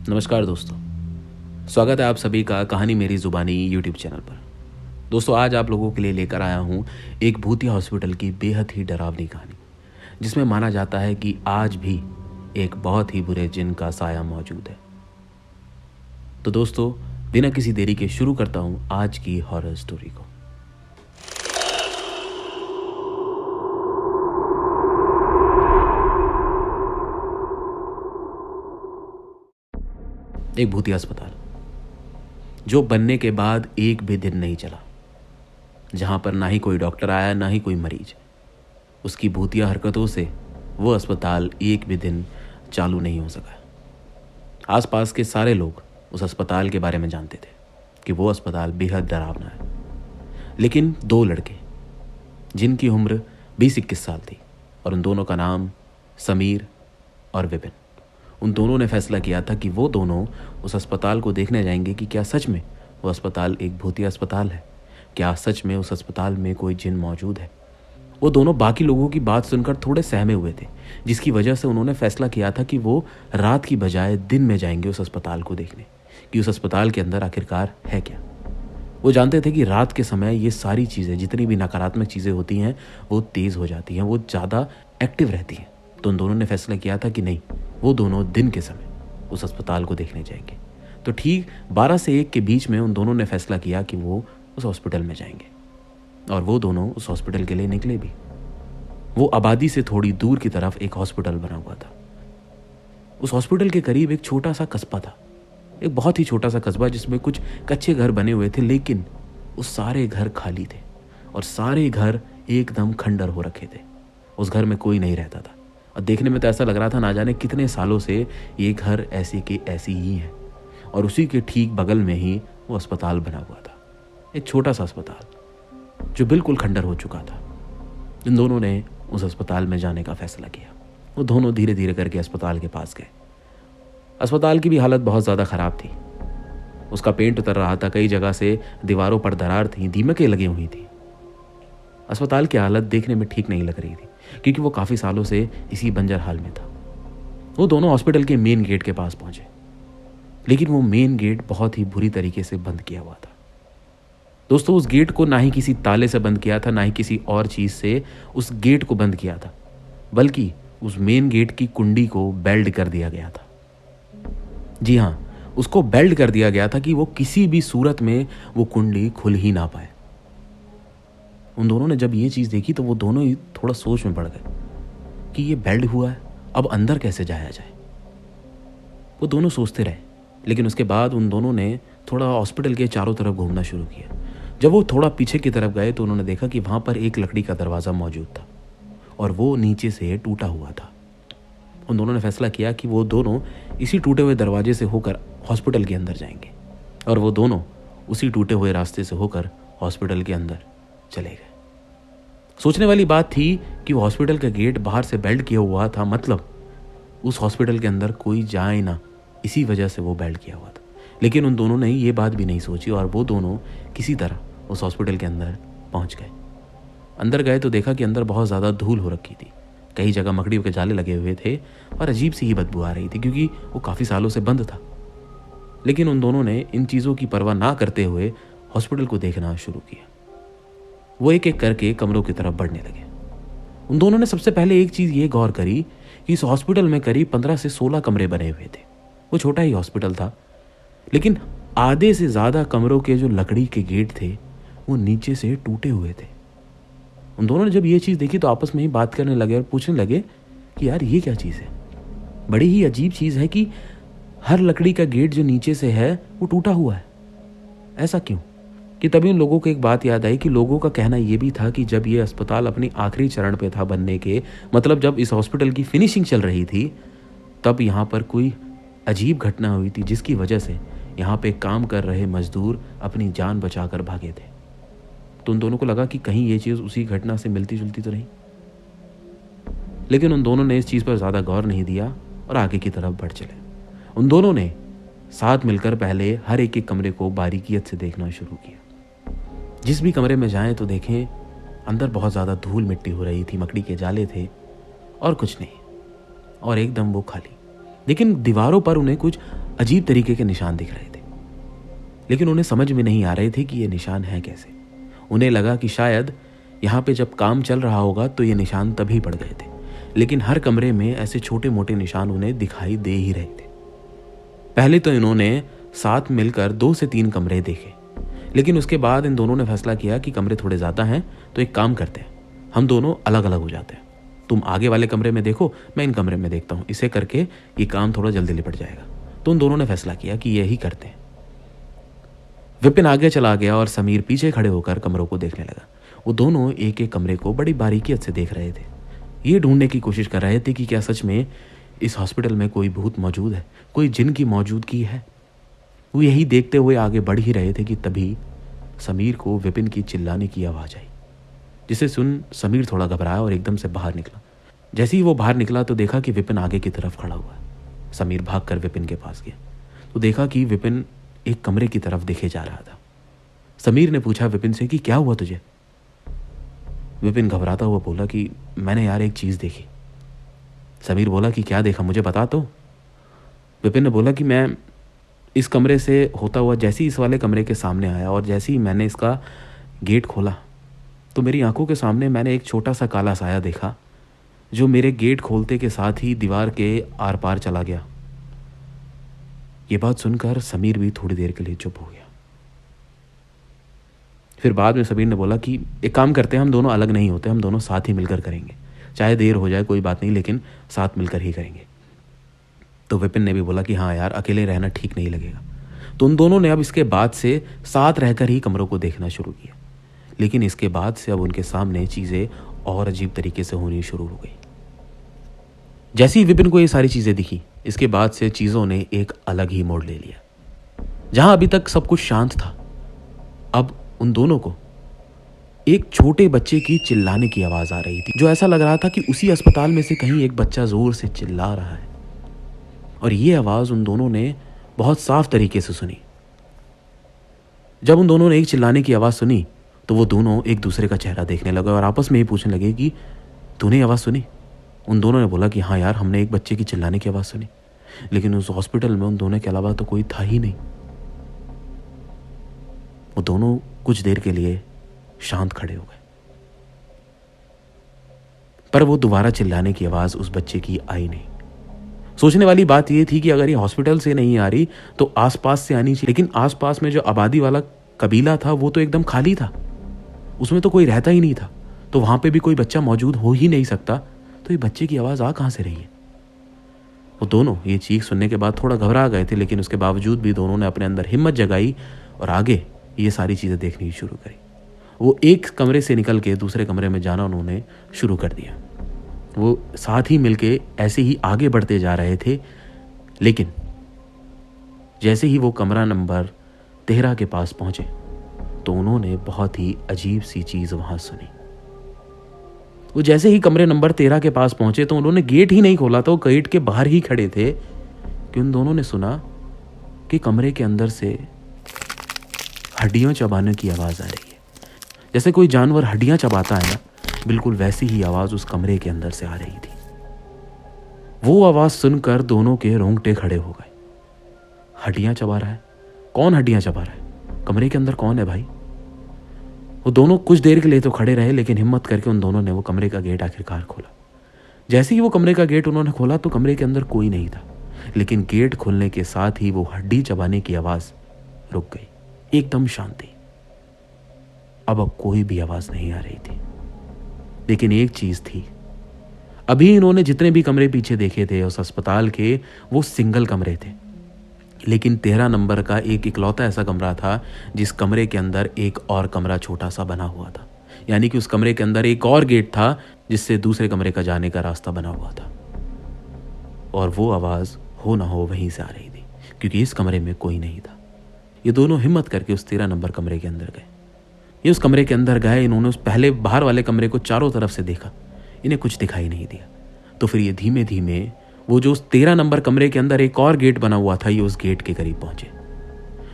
नमस्कार दोस्तों, स्वागत है आप सभी का कहानी मेरी ज़ुबानी यूट्यूब चैनल पर। दोस्तों, आज आप लोगों के लिए लेकर आया हूँ एक भूतिया हॉस्पिटल की बेहद ही डरावनी कहानी, जिसमें माना जाता है कि आज भी एक बहुत ही बुरे जिन का साया मौजूद है। तो दोस्तों, बिना किसी देरी के शुरू करता हूँ आज की हॉरर स्टोरी को। एक भूतिया अस्पताल जो बनने के बाद एक भी दिन नहीं चला, जहां पर ना ही कोई डॉक्टर आया ना ही कोई मरीज। उसकी भूतिया हरकतों से वो अस्पताल एक भी दिन चालू नहीं हो सका। आसपास के सारे लोग उस अस्पताल के बारे में जानते थे कि वो अस्पताल बेहद डरावना है। लेकिन दो लड़के जिनकी उम्र 20-21 साल थी, और उन दोनों का नाम समीर और विपिन, उन दोनों ने फैसला किया था कि वो दोनों उस अस्पताल को देखने जाएंगे कि क्या सच में वो अस्पताल एक भूतिया अस्पताल है, क्या सच में उस अस्पताल में कोई जिन मौजूद है। वो दोनों बाकी लोगों की बात सुनकर थोड़े सहमे हुए थे, जिसकी वजह से उन्होंने फैसला किया था कि वो रात की बजाय दिन में जाएंगे उस अस्पताल को देखने कि उस अस्पताल के अंदर आखिरकार है क्या। वो जानते थे कि रात के समय ये सारी चीज़ें, जितनी भी नकारात्मक चीज़ें होती हैं, वो तेज़ हो जाती हैं, वो ज़्यादा एक्टिव रहती हैं। तो उन दोनों ने फैसला किया था कि नहीं, वो दोनों दिन के समय उस अस्पताल को देखने जाएंगे। तो ठीक 12 से 1 के बीच में उन दोनों ने फैसला किया कि वो उस हॉस्पिटल में जाएंगे, और वो दोनों उस हॉस्पिटल के लिए निकले भी। वो आबादी से थोड़ी दूर की तरफ एक हॉस्पिटल बना हुआ था। उस हॉस्पिटल के करीब एक छोटा सा कस्बा था, एक बहुत ही छोटा सा कस्बा जिसमें कुछ कच्चे घर बने हुए थे, लेकिन उस सारे घर खाली थे और सारे घर एकदम खंडर हो रखे थे। उस घर में कोई नहीं रहता था और देखने में तो ऐसा लग रहा था ना जाने कितने सालों से ये घर ऐसे के ऐसी ही है। और उसी के ठीक बगल में ही वो अस्पताल बना हुआ था, एक छोटा सा अस्पताल जो बिल्कुल खंडर हो चुका था। इन दोनों ने उस अस्पताल में जाने का फैसला किया। वो दोनों धीरे धीरे करके अस्पताल के पास गए। अस्पताल की भी हालत बहुत ज़्यादा ख़राब थी। उसका पेंट उतर रहा था, कई जगह से दीवारों पर दरार थी, दीमकें लगी हुई थी। अस्पताल की हालत देखने में ठीक नहीं लग रही थी, क्योंकि वो काफ़ी सालों से इसी बंजर हाल में था। वो दोनों हॉस्पिटल के मेन गेट के पास पहुंचे, लेकिन वो मेन गेट बहुत ही बुरी तरीके से बंद किया हुआ था। दोस्तों, उस गेट को ना ही किसी ताले से बंद किया था, ना ही किसी और चीज़ से उस गेट को बंद किया था, बल्कि उस मेन गेट की कुंडी को बेल्ट कर दिया गया था। जी हाँ, उसको बेल्ट कर दिया गया था कि वो किसी भी सूरत में वो कुंडी खुल ही ना पाए। उन दोनों ने जब ये चीज़ देखी तो वो दोनों ही थोड़ा सोच में पड़ गए कि ये बेल्ट हुआ है, अब अंदर कैसे जाया जाए। वो दोनों सोचते रहे, लेकिन उसके बाद उन दोनों ने थोड़ा हॉस्पिटल के चारों तरफ घूमना शुरू किया। जब वो थोड़ा पीछे की तरफ गए तो उन्होंने देखा कि वहाँ पर एक लकड़ी का दरवाज़ा मौजूद था और वो नीचे से टूटा हुआ था। उन दोनों ने फैसला किया कि वो दोनों इसी टूटे हुए दरवाजे से होकर हॉस्पिटल के अंदर जाएंगे, और वो दोनों उसी टूटे हुए रास्ते से होकर हॉस्पिटल के अंदर चले गए। सोचने वाली बात थी कि वो हॉस्पिटल का गेट बाहर से बेल्ट किया हुआ था, मतलब उस हॉस्पिटल के अंदर कोई जाए ना, इसी वजह से वो बेल्ट किया हुआ था। लेकिन उन दोनों ने ये बात भी नहीं सोची और वो दोनों किसी तरह उस हॉस्पिटल के अंदर पहुंच गए। अंदर गए तो देखा कि अंदर बहुत ज़्यादा धूल हो रखी थी, कई जगह मकड़ियों के जाले लगे हुए थे और अजीब सी ही बदबू आ रही थी, क्योंकि वो काफ़ी सालों से बंद था। लेकिन उन दोनों ने इन चीज़ों की परवाह ना करते हुए हॉस्पिटल को देखना शुरू किया। वो एक एक करके कमरों की तरफ बढ़ने लगे। उन दोनों ने सबसे पहले एक चीज़ ये गौर करी कि इस हॉस्पिटल में करीब 15 से 16 कमरे बने हुए थे। वो छोटा ही हॉस्पिटल था, लेकिन आधे से ज़्यादा कमरों के जो लकड़ी के गेट थे वो नीचे से टूटे हुए थे। उन दोनों ने जब ये चीज़ देखी तो आपस में ही बात करने लगे और पूछने लगे कि यार ये क्या चीज़ है। बड़ी ही अजीब चीज़ है कि हर लकड़ी का गेट जो नीचे से है वो टूटा हुआ है, ऐसा क्यों। कि तभी उन लोगों को एक बात याद आई कि लोगों का कहना ये भी था कि जब ये अस्पताल अपनी आखिरी चरण पे था बनने के, मतलब जब इस हॉस्पिटल की फिनिशिंग चल रही थी, तब यहाँ पर कोई अजीब घटना हुई थी जिसकी वजह से यहाँ पे काम कर रहे मजदूर अपनी जान बचाकर भागे थे। तो उन दोनों को लगा कि कहीं ये चीज़ उसी घटना से मिलती जुलती तो नहीं। लेकिन उन दोनों ने इस चीज़ पर ज़्यादा गौर नहीं दिया और आगे की तरफ बढ़ चले। उन दोनों ने साथ मिलकर पहले हर एक एक कमरे को बारीकियत से देखना शुरू किया। जिस भी कमरे में जाएं तो देखें अंदर बहुत ज़्यादा धूल मिट्टी हो रही थी, मकड़ी के जाले थे और कुछ नहीं, और एकदम वो खाली। लेकिन दीवारों पर उन्हें कुछ अजीब तरीके के निशान दिख रहे थे, लेकिन उन्हें समझ में नहीं आ रहे थे कि ये निशान है कैसे। उन्हें लगा कि शायद यहाँ पे जब काम चल रहा होगा तो ये निशान तभी पड़ गए थे, लेकिन हर कमरे में ऐसे छोटे मोटे निशान उन्हें दिखाई दे ही रहे थे। पहले तो इन्होंने साथ मिलकर 2 से 3 कमरे देखे, लेकिन उसके बाद इन दोनों ने फैसला किया कि कमरे थोड़े ज़्यादा हैं तो एक काम करते हैं, हम दोनों अलग अलग हो जाते हैं। तुम आगे वाले कमरे में देखो, मैं इन कमरे में देखता हूँ, इसे करके ये काम थोड़ा जल्दी निपट जाएगा। तो उन दोनों ने फैसला किया कि यही करते हैं। विपिन आगे चला गया और समीर पीछे खड़े होकर कमरों को देखने लगा। वो दोनों एक एक कमरे को बड़ी बारीकियत से देख रहे थे। ये ढूंढने की कोशिश कर रहे थे कि क्या सच में इस हॉस्पिटल में कोई भूत मौजूद है, कोई जिन की मौजूदगी है। वो यही देखते हुए आगे बढ़ ही रहे थे कि तभी समीर को विपिन की चिल्लाने की आवाज़ आई, जिसे सुन समीर थोड़ा घबराया और एकदम से बाहर निकला। जैसे ही वो बाहर निकला तो देखा कि विपिन आगे की तरफ खड़ा हुआ है। समीर भागकर विपिन के पास गया तो देखा कि विपिन एक कमरे की तरफ देखे जा रहा था। समीर ने पूछा विपिन से कि क्या हुआ तुझे। विपिन घबराता हुआ बोला कि मैंने यार एक चीज़ देखी। समीर बोला कि क्या देखा, मुझे बता। तो विपिन ने बोला कि मैं इस कमरे से होता हुआ जैसे ही इस वाले कमरे के सामने आया और जैसे ही मैंने इसका गेट खोला तो मेरी आंखों के सामने मैंने एक छोटा सा काला साया देखा, जो मेरे गेट खोलते के साथ ही दीवार के आर पार चला गया। ये बात सुनकर समीर भी थोड़ी देर के लिए चुप हो गया। फिर बाद में समीर ने बोला कि एक काम करते हैं, हम दोनों अलग नहीं होते, हम दोनों साथ ही मिलकर करेंगे, चाहे देर हो जाए कोई बात नहीं, लेकिन साथ मिलकर ही करेंगे। तो विपिन ने भी बोला कि हाँ यार, अकेले रहना ठीक नहीं लगेगा। तो उन दोनों ने अब इसके बाद से साथ रहकर ही कमरों को देखना शुरू किया, लेकिन इसके बाद से अब उनके सामने चीज़ें और अजीब तरीके से होनी शुरू हो गई। जैसे ही विपिन को ये सारी चीज़ें दिखी, इसके बाद से चीज़ों ने एक अलग ही मोड़ ले लिया। जहां अभी तक सब कुछ शांत था, अब उन दोनों को एक छोटे बच्चे की चिल्लाने की आवाज़ आ रही थी, जो ऐसा लग रहा था कि उसी अस्पताल में से कहीं एक बच्चा ज़ोर से चिल्ला रहा है। और ये आवाज़ उन दोनों ने बहुत साफ तरीके से सुनी। जब उन दोनों ने एक चिल्लाने की आवाज़ सुनी तो वो दोनों एक दूसरे का चेहरा देखने लगे और आपस में ही पूछने लगे कि तूने आवाज़ सुनी। उन दोनों ने बोला कि हाँ यार, हमने एक बच्चे की चिल्लाने की आवाज़ सुनी, लेकिन उस हॉस्पिटल में उन दोनों के अलावा तो कोई था ही नहीं। वो दोनों कुछ देर के लिए शांत खड़े हो गए, पर वो दोबारा चिल्लाने की आवाज़ उस बच्चे की आई नहीं। सोचने वाली बात यह थी कि अगर ये हॉस्पिटल से नहीं आ रही तो आसपास से आनी चाहिए, लेकिन आसपास में जो आबादी वाला कबीला था वो तो एकदम खाली था, उसमें तो कोई रहता ही नहीं था, तो वहां पे भी कोई बच्चा मौजूद हो ही नहीं सकता। तो ये बच्चे की आवाज़ आ कहाँ से रही है। वो दोनों ये चीख सुनने के बाद थोड़ा घबरा गए थे, लेकिन उसके बावजूद भी दोनों ने अपने अंदर हिम्मत जगाई और आगे ये सारी चीज़ें देखनी शुरू करी। वो एक कमरे से निकल के दूसरे कमरे में जाना उन्होंने शुरू कर दिया। वो साथ ही मिलके ऐसे ही आगे बढ़ते जा रहे थे, लेकिन जैसे ही वो कमरा नंबर 13 के पास पहुंचे तो उन्होंने बहुत ही अजीब सी चीज़ वहां सुनी। वो जैसे ही कमरे नंबर 13 के पास पहुंचे तो उन्होंने गेट ही नहीं खोला था, वो गेट के बाहर ही खड़े थे कि उन दोनों ने सुना कि कमरे के अंदर से हड्डियां चबाने की आवाज़ आ रही है। जैसे कोई जानवर हड्डियां चबाता है ना, बिल्कुल वैसी ही आवाज़ उस कमरे के अंदर से आ रही थी। वो आवाज़ सुनकर दोनों के रोंगटे खड़े हो गए। हड्डियां चबा रहा है? कौन हड्डियां चबा रहा है? कमरे के अंदर कौन है भाई? वो दोनों कुछ देर के लिए तो खड़े रहे, लेकिन हिम्मत करके उन दोनों ने वो कमरे का गेट आखिरकार खोला। जैसे ही वो कमरे का गेट उन्होंने खोला तो कमरे के अंदर कोई नहीं था, लेकिन गेट खुलने के साथ ही वो हड्डी चबाने की आवाज़ रुक गई। एकदम शांति। अब कोई भी आवाज़ नहीं आ रही थी, लेकिन एक चीज़ थी। अभी इन्होंने जितने भी कमरे पीछे देखे थे उस अस्पताल के, वो सिंगल कमरे थे, लेकिन 13 नंबर का एक इकलौता ऐसा कमरा था जिस कमरे के अंदर एक और कमरा छोटा सा बना हुआ था। यानी कि उस कमरे के अंदर एक और गेट था जिससे दूसरे कमरे का जाने का रास्ता बना हुआ था। और वो आवाज़ हो ना हो वहीं से आ रही थी, क्योंकि इस कमरे में कोई नहीं था। ये दोनों हिम्मत करके उस 13 नंबर कमरे के अंदर गए। ये उस कमरे के अंदर गए, इन्होंने उस पहले बाहर वाले कमरे को चारों तरफ से देखा, इन्हें कुछ दिखाई नहीं दिया। तो फिर ये धीमे धीमे वो जो उस 13 नंबर कमरे के अंदर एक और गेट बना हुआ था, ये उस गेट के करीब पहुंचे।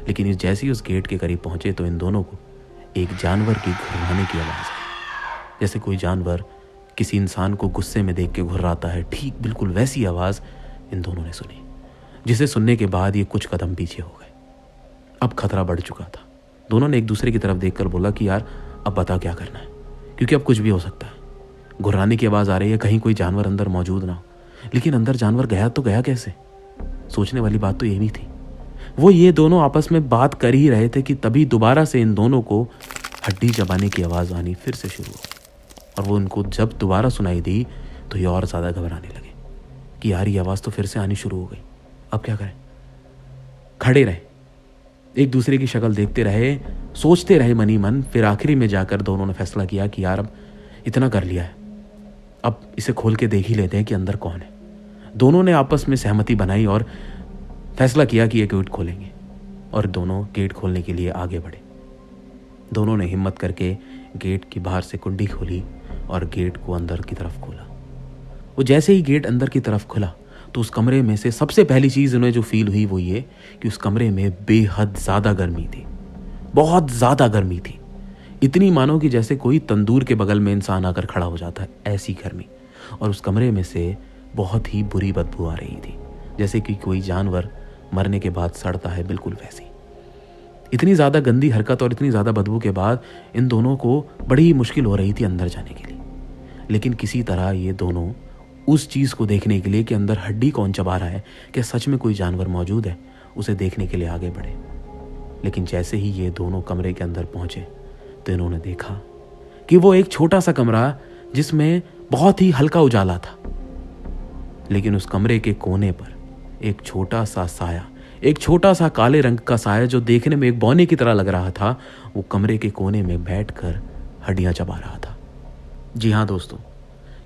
लेकिन जैसे ही उस गेट के करीब पहुंचे तो इन दोनों को एक जानवर की घुर्राने की आवाज़ आई। जैसे कोई जानवर किसी इंसान को गुस्से में देख के घुर्राता है, ठीक बिल्कुल वैसी आवाज़ इन दोनों ने सुनी। जिसे सुनने के बाद ये कुछ कदम पीछे हो गए। अब खतरा बढ़ चुका था। दोनों ने एक दूसरे की तरफ देखकर बोला कि यार अब बता क्या करना है, क्योंकि अब कुछ भी हो सकता है। गुर्राने की आवाज़ आ रही है, कहीं कोई जानवर अंदर मौजूद ना हो। लेकिन अंदर जानवर गया तो गया कैसे? सोचने वाली बात तो ये भी थी। वो ये दोनों आपस में बात कर ही रहे थे कि तभी दोबारा से इन दोनों को हड्डी चबाने की आवाज़ आनी फिर से शुरू हो। और वो उनको जब दोबारा सुनाई दी तो ये और ज़्यादा घबराने लगे कि यार ये आवाज़ तो फिर से आनी शुरू हो गई, अब क्या करें। खड़े रहे, एक दूसरे की शक्ल देखते रहे, सोचते रहे मनी मन। फिर आखिरी में जाकर दोनों ने फैसला किया कि यार अब इतना कर लिया है, अब इसे खोल के देख ही लेते हैं कि अंदर कौन है। दोनों ने आपस में सहमति बनाई और फैसला किया कि ये गेट खोलेंगे। और दोनों गेट खोलने के लिए आगे बढ़े। दोनों ने हिम्मत करके गेट की बाहर से कुंडी खोली और गेट को अंदर की तरफ खोला। वो जैसे ही गेट अंदर की तरफ खुला तो उस कमरे में से सबसे पहली चीज़ उन्हें जो फील हुई वो ये कि उस कमरे में बेहद ज़्यादा गर्मी थी, बहुत ज़्यादा गर्मी थी। इतनी मानो कि जैसे कोई तंदूर के बगल में इंसान आकर खड़ा हो जाता है, ऐसी गर्मी। और उस कमरे में से बहुत ही बुरी बदबू आ रही थी, जैसे कि कोई जानवर मरने के बाद सड़ता है, बिल्कुल वैसी। इतनी ज़्यादा गंदी हरकत और इतनी ज़्यादा बदबू के बाद इन दोनों को बड़ी ही मुश्किल हो रही थी अंदर जाने के लिए। लेकिन किसी तरह ये दोनों उस चीज़ को देखने के लिए कि अंदर हड्डी कौन चबा रहा है, क्या सच में कोई जानवर मौजूद है, उसे देखने के लिए आगे बढ़े। लेकिन जैसे ही ये दोनों कमरे के अंदर पहुंचे तो इन्होंने देखा कि वो एक छोटा सा कमरा जिसमें बहुत ही हल्का उजाला था, लेकिन उस कमरे के कोने पर एक छोटा सा साया, एक छोटा सा काले रंग का साया जो देखने में एक बौने की तरह लग रहा था, वो कमरे के कोने में बैठकर हड्डियां चबा रहा था। जी हाँ दोस्तों,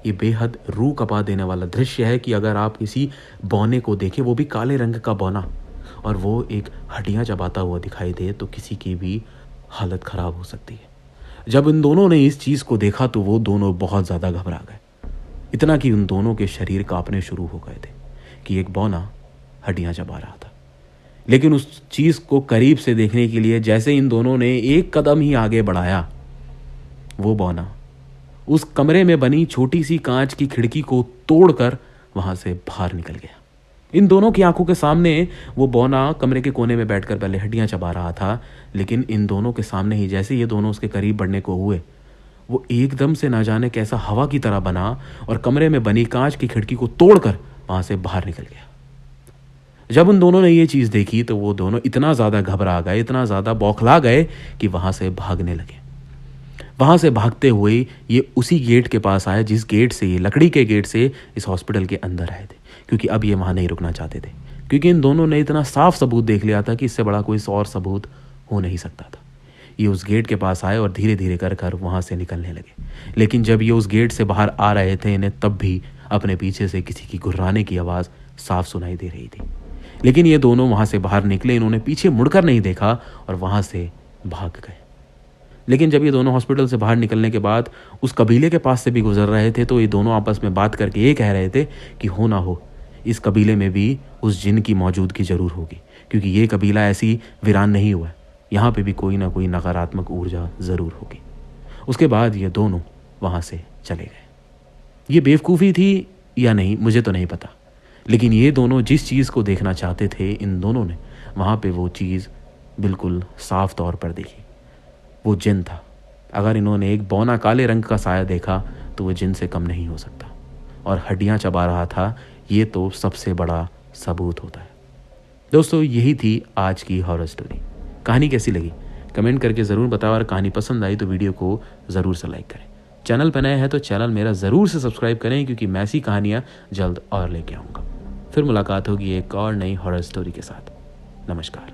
ये बेहद रूह कपा देने वाला दृश्य है कि अगर आप किसी बौने को देखें, वो भी काले रंग का बौना, और वो एक हड्डियां चबाता हुआ दिखाई दे तो किसी की भी हालत खराब हो सकती है। जब इन दोनों ने इस चीज़ को देखा तो वो दोनों बहुत ज़्यादा घबरा गए, इतना कि उन दोनों के शरीर कांपने शुरू हो गए थे कि एक बौना हड्डियां चबा रहा था। लेकिन उस चीज़ को करीब से देखने के लिए जैसे इन दोनों ने एक कदम ही आगे बढ़ाया, वो बौना उस कमरे में बनी छोटी सी कांच की खिड़की को तोड़कर वहां से बाहर निकल गया। इन दोनों की आंखों के सामने वो बौना कमरे के कोने में बैठकर पहले हड्डियां चबा रहा था, लेकिन इन दोनों के सामने ही जैसे ये दोनों उसके करीब बढ़ने को हुए, वो एकदम से ना जाने कैसा हवा की तरह बना और कमरे में बनी कांच की खिड़की को तोड़कर वहां से बाहर निकल गया। जब उन दोनों ने ये चीज़ देखी तो वो दोनों इतना ज़्यादा घबरा गए, इतना ज़्यादा बौखला गए कि वहां से भागने लगे। वहां से भागते हुए ये उसी गेट के पास आए जिस गेट से, ये लकड़ी के गेट से इस हॉस्पिटल के अंदर आए थे, क्योंकि अब ये वहां नहीं रुकना चाहते थे, क्योंकि इन दोनों ने इतना साफ सबूत देख लिया था कि इससे बड़ा कोई और सबूत हो नहीं सकता था। ये उस गेट के पास आए और धीरे धीरे कर वहां से निकलने लगे। लेकिन जब ये उस गेट से बाहर आ रहे थे, इन्हें तब भी अपने पीछे से किसी की गुर्राने की आवाज़ साफ सुनाई दे रही थी। लेकिन ये दोनों वहां से बाहर निकले, इन्होंने पीछे मुड़कर नहीं देखा और वहां से भाग गए। लेकिन जब ये दोनों हॉस्पिटल से बाहर निकलने के बाद उस कबीले के पास से भी गुजर रहे थे तो ये दोनों आपस में बात करके ये कह रहे थे कि हो ना हो इस कबीले में भी उस जिन की मौजूदगी ज़रूर होगी, क्योंकि ये कबीला ऐसी वीरान नहीं हुआ है, यहाँ पे भी कोई ना कोई नकारात्मक ऊर्जा ज़रूर होगी। उसके बाद ये दोनों वहाँ से चले गए। ये बेवकूफ़ी थी या नहीं मुझे तो नहीं पता, लेकिन ये दोनों जिस चीज़ को देखना चाहते थे, इन दोनों ने वहाँ पे वो चीज़ बिल्कुल साफ तौर पर देखी। वो जिन था। अगर इन्होंने एक बौना काले रंग का साया देखा तो वो जिन से कम नहीं हो सकता, और हड्डियां चबा रहा था, ये तो सबसे बड़ा सबूत होता है। दोस्तों, यही थी आज की हॉरर स्टोरी। कहानी कैसी लगी कमेंट करके ज़रूर बताओ, और कहानी पसंद आई तो वीडियो को ज़रूर से लाइक करें। चैनल पर नए हैं तो चैनल मेरा ज़रूर से सब्सक्राइब करें, क्योंकि मैं ऐसी कहानियाँ जल्द और लेके आऊँगा। फिर मुलाकात होगी एक और नई हॉरर स्टोरी के साथ। नमस्कार।